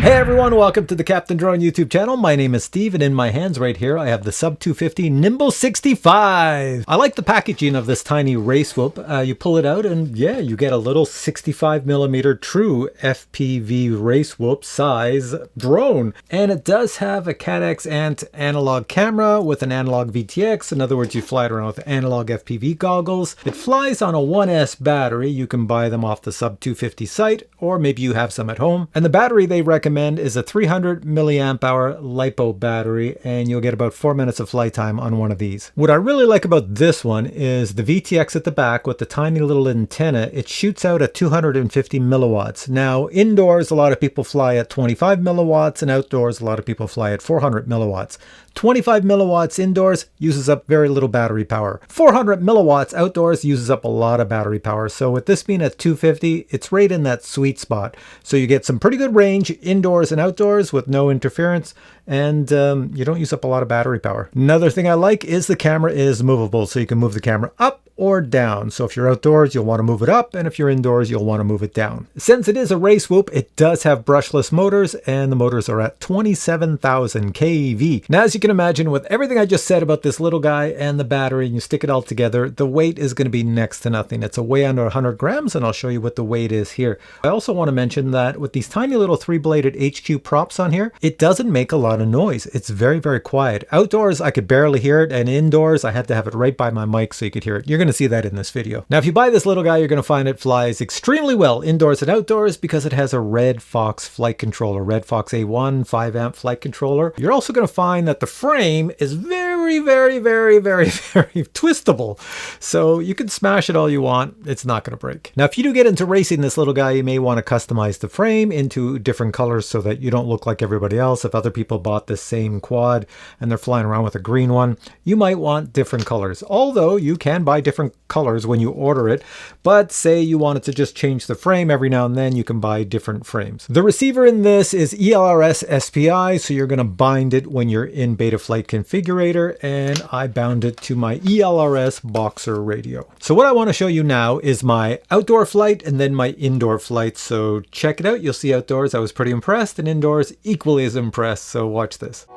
Hey everyone, welcome to the Captain Drone YouTube channel. My name is Steve, and in my hands right here I have the SUB250 Nimble 65. I like the packaging of this tiny race whoop. You pull it out and yeah, you get a little 65mm true FPV race whoop size drone. And it does have a CADX Ant analog camera with an analog VTX. In other words, you fly it around with analog FPV goggles. It flies on a 1S battery. You can buy them off the SUB250 site, or maybe you have some at home. And the battery they recommend is a 300 milliamp hour LiPo battery, and you'll get about 4 minutes of flight time on one of these. What I really like about this one is the VTX at the back with the tiny little antenna. It shoots out at 250 milliwatts. Now indoors a lot of people fly at 25 milliwatts, and outdoors a lot of people fly at 400 milliwatts. 25 milliwatts indoors uses up very little battery power. 400 milliwatts outdoors uses up a lot of battery power. So with this being at 250, it's right in that sweet spot. So you get some pretty good range indoors and outdoors with no interference, and you don't use up a lot of battery power. Another thing I like is the camera is movable, so you can move the camera up or down. So if you're outdoors, you'll want to move it up, and if you're indoors, you'll want to move it down. Since it is a race whoop, it does have brushless motors, and the motors are at 27,000 kV. Now, as you can imagine, with everything I just said about this little guy and the battery, and you stick it all together, the weight is going to be next to nothing. It's a way under 100 grams, and I'll show you what the weight is here. I also want to mention that with these tiny little 3-bladed HQ props on here, it doesn't make a lot of noise. It's very, very quiet. Outdoors, I could barely hear it, and indoors, I had to have it right by my mic so you could hear it. You're going to see that in this video. Now, if you buy this little guy, you're going to find it flies extremely well indoors and outdoors because it has a Red Fox flight controller, Red Fox A1 5-amp flight controller. You're also going to find that the frame is very, very, very, very, very twistable. So you can smash it all you want. It's not going to break. Now, if you do get into racing this little guy, you may want to customize the frame into different colors so that you don't look like everybody else. If other people bought this same quad and they're flying around with a green one, you might want different colors. Although you can buy different colors when you order it, but say you wanted to just change the frame every now and then, you can buy different frames. The receiver in this is ELRS SPI, so you're going to bind it when you're in Betaflight Configurator, and I bound it to my ELRS Boxer radio. So what I want to show you now is my outdoor flight and then my indoor flight, so check it out. You'll see outdoors I was pretty impressed, and indoors equally as impressed, so watch this.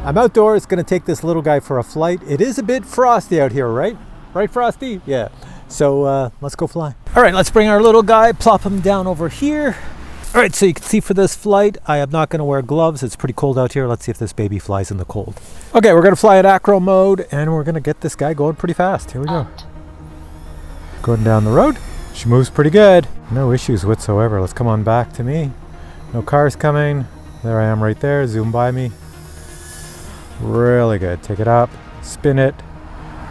I'm outdoors, going to take this little guy for a flight. It is a bit frosty out here, right? Right, Frosty? Yeah. So let's go fly. All right, let's bring our little guy, plop him down over here. All right, so you can see for this flight, I am not going to wear gloves. It's pretty cold out here. Let's see if this baby flies in the cold. Okay, we're going to fly at acro mode, and we're going to get this guy going pretty fast. Here we go. Going down the road. She moves pretty good. No issues whatsoever. Let's come on back to me. No cars coming. There I am right there. Zoom by me. Really good. Take it up, spin it,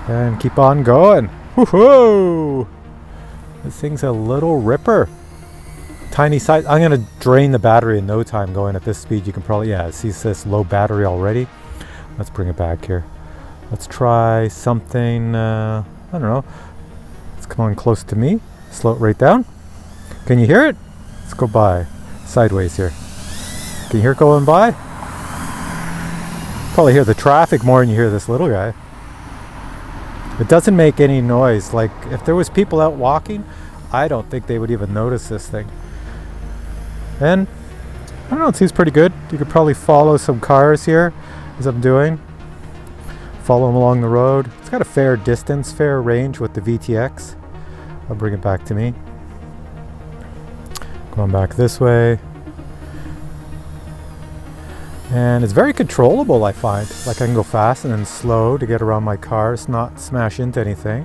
and keep on going. Woohoo! This thing's a little ripper. Tiny size. I'm going to drain the battery in no time going at this speed. You can probably, yeah, see this low battery already. Let's bring it back here. Let's try something, I don't know. Let's come on close to me. Slow it right down. Can you hear it? Let's go by. Sideways here. Can you hear it going by? Probably hear the traffic more than you hear this little guy. It doesn't make any noise. Like if there was people out walking, I don't think they would even notice this thing. And I don't know, it seems pretty good. You could probably follow some cars here as I'm doing. Follow them along the road. It's got a fair distance, fair range with the VTX. I'll bring it back to me. Going back this way. And it's very controllable, I find. Like I can go fast and then slow to get around my cars, not smash into anything.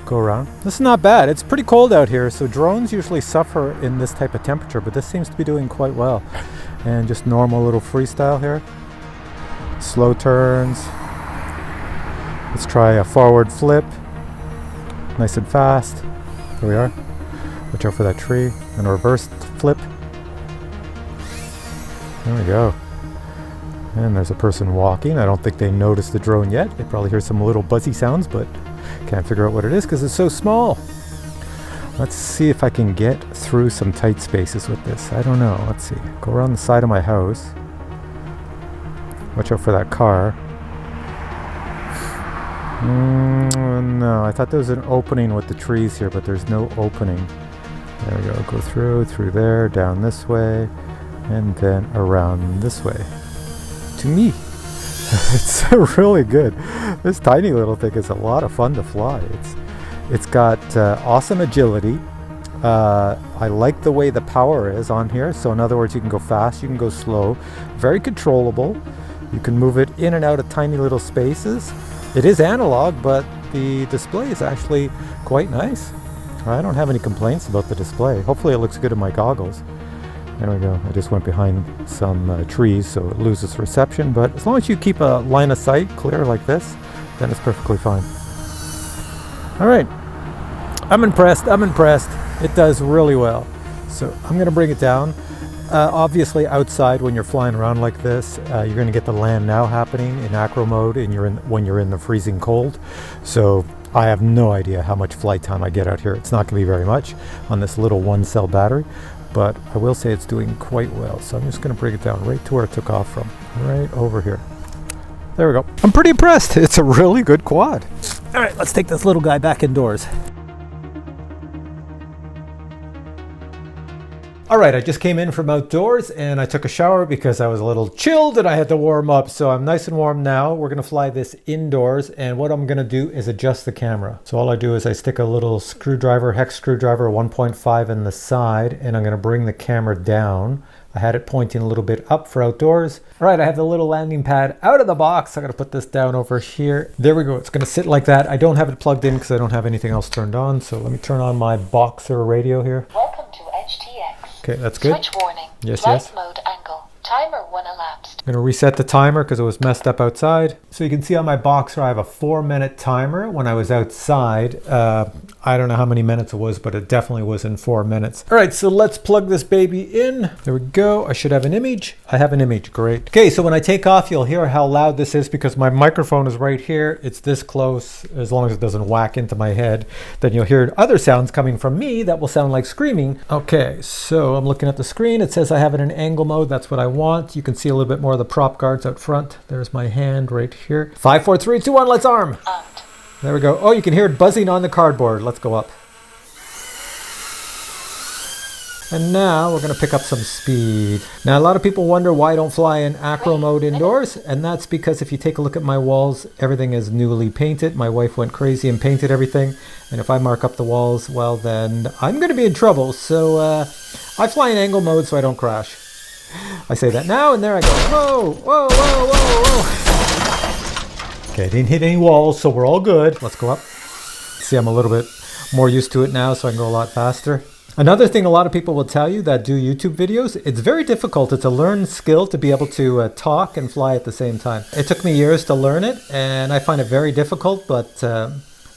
Go around. This is not bad. It's pretty cold out here, so drones usually suffer in this type of temperature, but this seems to be doing quite well. And just normal little freestyle here. Slow turns. Let's try a forward flip. Nice and fast. There we are. Watch out for that tree. And a reverse flip. There we go. And there's a person walking. I don't think they noticed the drone yet. They probably hear some little buzzy sounds, but can't figure out what it is because it's so small. Let's see if I can get through some tight spaces with this. I don't know. Let's see. Go around the side of my house. Watch out for that car. No, I thought there was an opening with the trees here, but there's no opening. There we go. Go through there, down this way, and then around this way. To me. It's really good. This tiny little thing is a lot of fun to fly. It's got awesome agility. I like the way the power is on here. So in other words, you can go fast, you can go slow. Very controllable. You can move it in and out of tiny little spaces. It is analog, but the display is actually quite nice. I don't have any complaints about the display. Hopefully it looks good in my goggles. There we go. I just went behind some trees, so it loses reception. But as long as you keep a line of sight clear like this, then it's perfectly fine. All right. I'm impressed. It does really well. So I'm going to bring it down. Obviously outside when you're flying around like this, you're going to get the land now happening in acro mode and when you're in the freezing cold. So I have no idea how much flight time I get out here. It's not going to be very much on this little 1-cell battery. But I will say it's doing quite well. So I'm just going to bring it down right to where it took off from. Right over here. There we go. I'm pretty impressed. It's a really good quad. All right, let's take this little guy back indoors. All right, I just came in from outdoors and I took a shower because I was a little chilled and I had to warm up. So I'm nice and warm now. We're gonna fly this indoors, and what I'm gonna do is adjust the camera. So all I do is I stick a little screwdriver, hex screwdriver 1.5 in the side, and I'm gonna bring the camera down. I had it pointing a little bit up for outdoors. All right, I have the little landing pad out of the box. I'm gonna put this down over here. There we go, it's gonna sit like that. I don't have it plugged in because I don't have anything else turned on. So let me turn on my Boxer radio here. Welcome to HTX. Okay, that's good. Switch warning. Yes, Flight yes. mode angle. Timer 1 elapsed. I'm going to reset the timer because it was messed up outside. So you can see on my Boxer I have a 4-minute timer. When I was outside, I don't know how many minutes it was, but it definitely was in 4 minutes. All right, so let's plug this baby in. There we go. I should have an image. I have an image. Great. Okay, so when I take off, you'll hear how loud this is because my microphone is right here. It's this close. As long as it doesn't whack into my head, then you'll hear other sounds coming from me that will sound like screaming. Okay, so I'm looking at the screen. It says I have it in angle mode. That's what I want. You can see a little bit more of the prop guards out front. There's my hand right here. 5, 4, 3, 2, 1, let's arm. There we go. Oh, you can hear it buzzing on the cardboard. Let's go up. And now we're going to pick up some speed. Now, a lot of people wonder why I don't fly in acro mode indoors. And that's because if you take a look at my walls, everything is newly painted. My wife went crazy and painted everything. And if I mark up the walls, well, then I'm going to be in trouble. So I fly in angle mode so I don't crash. I say that now, and there I go. Whoa, whoa, whoa, whoa, whoa. Okay, I didn't hit any walls, so we're all good. Let's go up. See, I'm a little bit more used to it now, so I can go a lot faster. Another thing a lot of people will tell you that do YouTube videos, it's very difficult. It's a learned skill to be able to talk and fly at the same time. It took me years to learn it, and I find it very difficult, but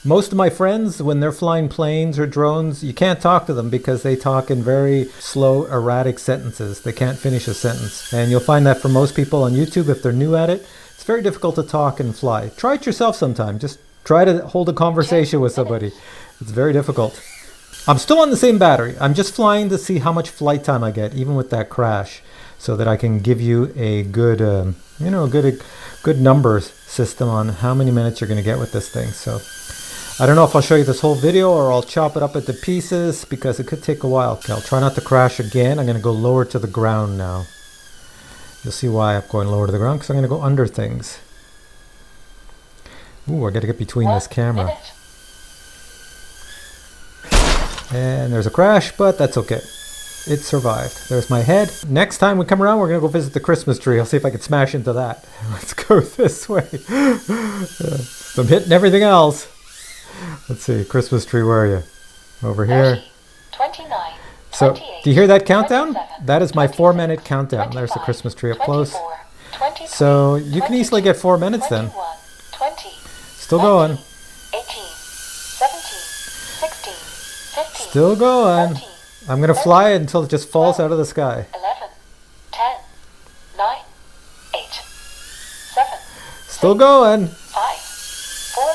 most of my friends, when they're flying planes or drones, you can't talk to them because they talk in very slow, erratic sentences. They can't finish a sentence. And you'll find that for most people on YouTube, if they're new at it, it's very difficult to talk and fly. Try it yourself sometime. Just try to hold a conversation with somebody. It's very difficult. I'm still on the same battery. I'm just flying to see how much flight time I get, even with that crash, so that I can give you a good, good numbers system on how many minutes you're going to get with this thing. So I don't know if I'll show you this whole video or I'll chop it up into pieces because it could take a while. Okay, I'll try not to crash again. I'm going to go lower to the ground now. You'll see why I'm going lower to the ground because I'm going to go under things. Ooh, I got to get between this camera. And there's a crash, but that's okay. It survived. There's my head. Next time we come around, we're going to go visit the Christmas tree. I'll see if I can smash into that. Let's go this way. So I'm hitting everything else. Let's see. Christmas tree, where are you? Over here. 30, 29, so, 28, do you hear that countdown? 27, That is my 26, 4-minute countdown. 25, There's the Christmas tree up close. 24, 23, So you can easily get 4 minutes 21, then. 20, Still going. 18, 17, 16, 15, Still going. 14, I'm going to fly it until it just falls out of the sky. 11, 10, 9, 8, 7, Still going. 5, 4,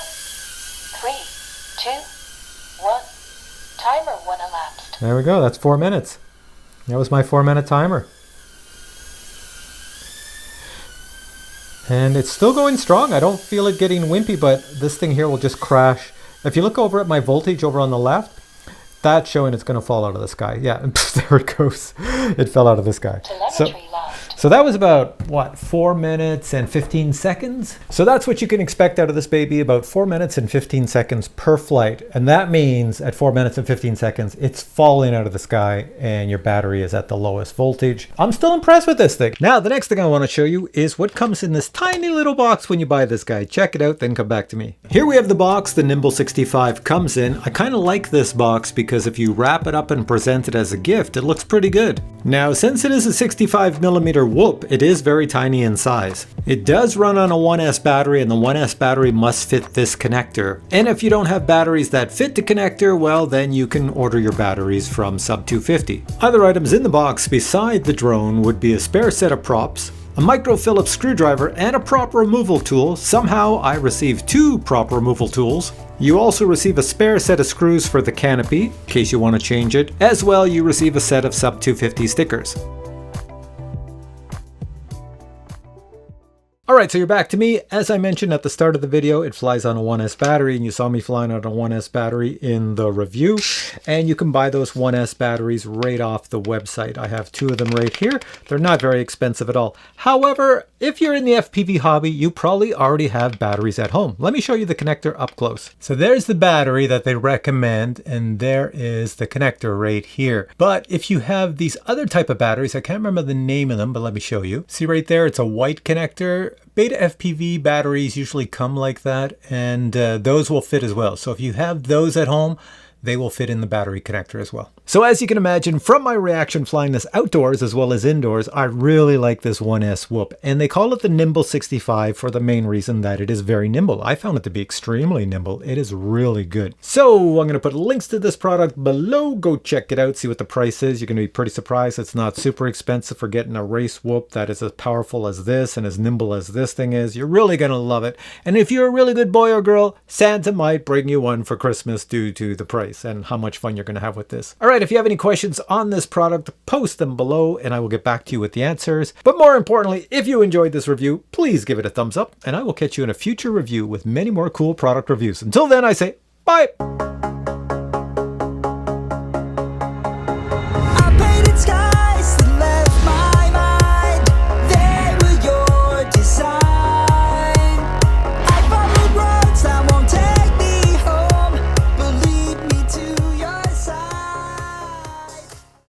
3, 2, 1. Timer 1 elapsed. There we go. That's 4 minutes. That was my 4-minute timer. And it's still going strong. I don't feel it getting wimpy, but this thing here will just crash. If you look over at my voltage over on the left, That's showing it's going to fall out of the sky. Yeah, and there it goes. It fell out of the sky. Telemetry lost. So that was about, what, 4 minutes and 15 seconds? So that's what you can expect out of this baby, about 4 minutes and 15 seconds per flight. And that means at 4 minutes and 15 seconds, it's falling out of the sky and your battery is at the lowest voltage. I'm still impressed with this thing. Now, the next thing I want to show you is what comes in this tiny little box when you buy this guy. Check it out, then come back to me. Here we have the box the Nimble 65 comes in. I kind of like this box because if you wrap it up and present it as a gift, it looks pretty good. Now, since it is a 65mm whoop, it is very tiny in size. It does run on a 1S battery, and the 1S battery must fit this connector. And if you don't have batteries that fit the connector, well, then you can order your batteries from SUB250. Other items in the box beside the drone would be a spare set of props, a micro Phillips screwdriver, and a prop removal tool. Somehow I received 2 prop removal tools. You also receive a spare set of screws for the canopy, in case you want to change it. As well, you receive a set of SUB250 stickers. Alright, so you're back to me. As I mentioned at the start of the video, it flies on a 1S battery, and you saw me flying on a 1S battery in the review. And you can buy those 1S batteries right off the website. I have 2 of them right here. They're not very expensive at all. However, if you're in the FPV hobby, you probably already have batteries at home. Let me show you the connector up close. So there's the battery that they recommend, and there is the connector right here. But if you have these other type of batteries, I can't remember the name of them, but let me show you. See right there, it's a white connector. Beta FPV batteries usually come like that, and those will fit as well. So if you have those at home, they will fit in the battery connector as well. So as you can imagine from my reaction flying this outdoors as well as indoors, I really like this 1S whoop. And they call it the Nimble 65 for the main reason that it is very nimble. I found it to be extremely nimble. It is really good. So I'm going to put links to this product below. Go check it out, see what the price is. You're going to be pretty surprised. It's not super expensive for getting a race whoop that is as powerful as this and as nimble as this thing is. You're really going to love it. And if you're a really good boy or girl, Santa might bring you one for Christmas due to the price and how much fun you're going to have with this. All right, if you have any questions on this product, post them below and I will get back to you with the answers. But more importantly, if you enjoyed this review, please give it a thumbs up and I will catch you in a future review with many more cool product reviews. Until then, I say bye.